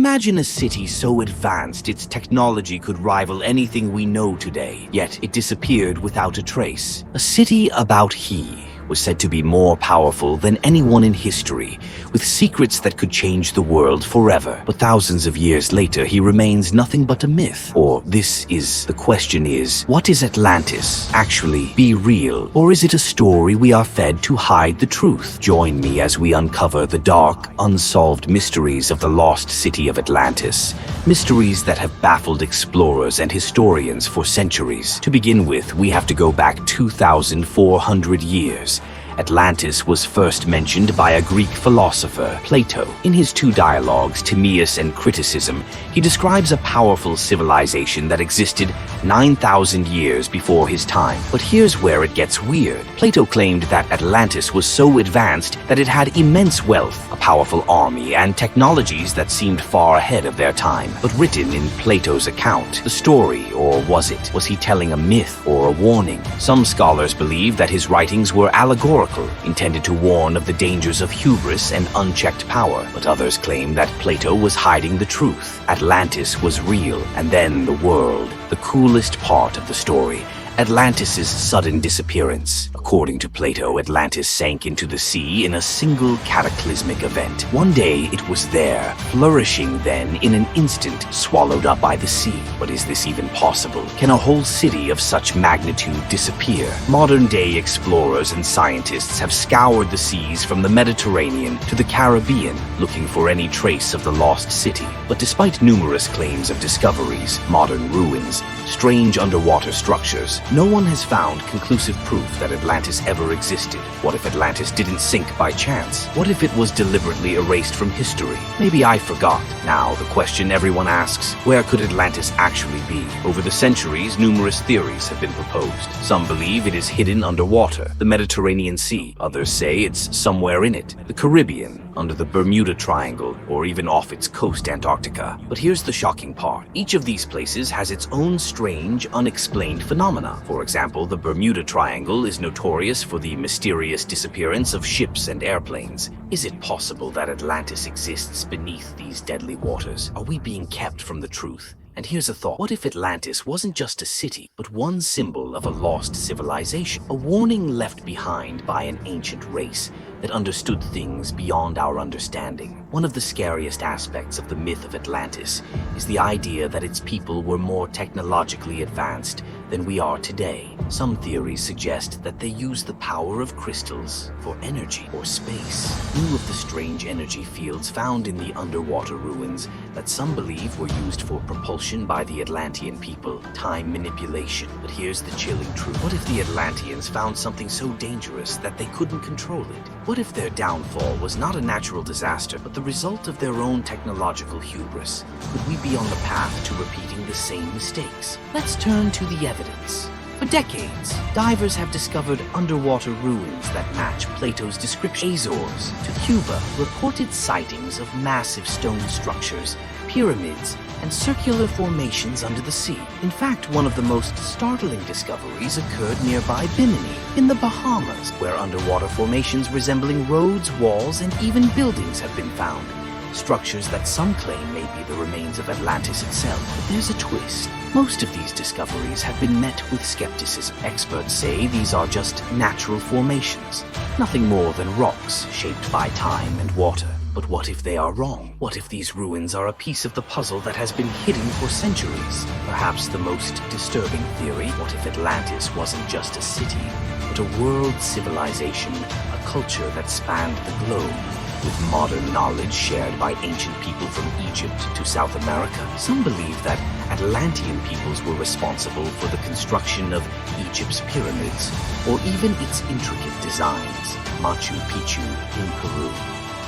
Imagine a city so advanced its technology could rival anything we know today, yet it disappeared without a trace. A city about he was said to be more powerful than anyone in history, with secrets that could change the world forever. But thousands of years later, he remains nothing but a myth. Or the question is, what is Atlantis actually be real? Or is it a story we are fed to hide the truth? Join me as we uncover the dark, unsolved mysteries of the lost city of Atlantis. Mysteries that have baffled explorers and historians for centuries. To begin with, we have to go back 2,400 years. Atlantis was first mentioned by a Greek philosopher, Plato. In his two dialogues, Timaeus and Criticism, he describes a powerful civilization that existed 9,000 years before his time. But here's where it gets weird. Plato claimed that Atlantis was so advanced that it had immense wealth, a powerful army, and technologies that seemed far ahead of their time. But written in Plato's account, the story, or was it? Was he telling a myth or a warning? Some scholars believe that his writings were allegorical, intended to warn of the dangers of hubris and unchecked power, but others claim that Plato was hiding the truth. Atlantis was real, and then the world. The coolest part of the story, Atlantis' sudden disappearance. According to Plato, Atlantis sank into the sea in a single cataclysmic event. One day it was there, flourishing, then in an instant swallowed up by the sea. But is this even possible? Can a whole city of such magnitude disappear? Modern-day explorers and scientists have scoured the seas from the Mediterranean to the Caribbean, looking for any trace of the lost city. But despite numerous claims of discoveries, modern ruins, strange underwater structures, no one has found conclusive proof that Atlantis ever existed. What if Atlantis didn't sink by chance? What if it was deliberately erased from history? Maybe I forgot. Now, the question everyone asks, where could Atlantis actually be? Over the centuries, numerous theories have been proposed. Some believe it is hidden underwater, the Mediterranean Sea. Others say it's somewhere in it, the Caribbean, under the Bermuda Triangle, or even off its coast, Antarctica. But here's the shocking part. Each of these places has its own strange, unexplained phenomena. For example, the Bermuda Triangle is notorious for the mysterious disappearance of ships and airplanes. Is it possible that Atlantis exists beneath these deadly waters? Are we being kept from the truth? And here's a thought. What if Atlantis wasn't just a city, but one symbol of a lost civilization? A warning left behind by an ancient race that understood things beyond our understanding. One of the scariest aspects of the myth of Atlantis is the idea that its people were more technologically advanced than we are today. Some theories suggest that they used the power of crystals for energy or space. Knew of the strange energy fields found in the underwater ruins that some believe were used for propulsion by the Atlantean people, time manipulation. But here's the chilling truth. What if the Atlanteans found something so dangerous that they couldn't control it? What if their downfall was not a natural disaster, but the result of their own technological hubris? Could we be on the path to repeating the same mistakes? Let's turn to the evidence. For decades, divers have discovered underwater ruins that match Plato's description. Azores to Cuba reported sightings of massive stone structures, pyramids, and circular formations under the sea. In fact, one of the most startling discoveries occurred nearby Bimini, in the Bahamas, where underwater formations resembling roads, walls, and even buildings have been found. Structures that some claim may be the remains of Atlantis itself. But there's a twist. Most of these discoveries have been met with skepticism. Experts say these are just natural formations, nothing more than rocks shaped by time and water. But what if they are wrong? What if these ruins are a piece of the puzzle that has been hidden for centuries? Perhaps the most disturbing theory, what if Atlantis wasn't just a city, but a world civilization, a culture that spanned the globe, with modern knowledge shared by ancient people from Egypt to South America? Some believe that Atlantean peoples were responsible for the construction of Egypt's pyramids, or even its intricate designs, Machu Picchu in Peru.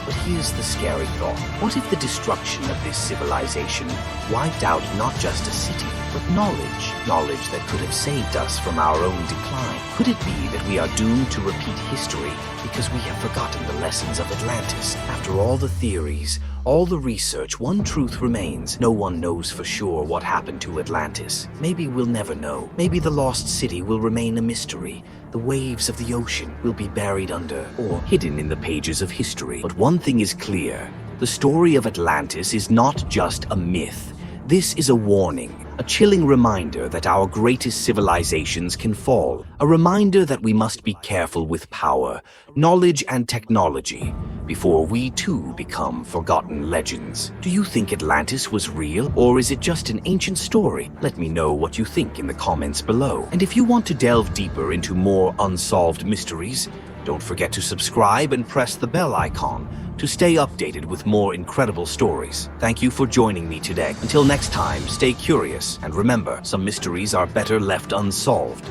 But here's the scary thought. What if the destruction of this civilization wiped out not just a city, but knowledge? Knowledge that could have saved us from our own decline. Could it be that we are doomed to repeat history because we have forgotten the lessons of Atlantis? After all the theories, all the research, one truth remains. No one knows for sure what happened to Atlantis. Maybe we'll never know. Maybe the lost city will remain a mystery. The waves of the ocean will be buried under or hidden in the pages of history. But one thing is clear. The story of Atlantis is not just a myth. This is a warning, a chilling reminder that our greatest civilizations can fall. A reminder that we must be careful with power, knowledge, and technology before we too become forgotten legends. Do you think Atlantis was real, or is it just an ancient story? Let me know what you think in the comments below. And if you want to delve deeper into more unsolved mysteries, don't forget to subscribe and press the bell icon to stay updated with more incredible stories. Thank you for joining me today. Until next time, stay curious, and remember, some mysteries are better left unsolved.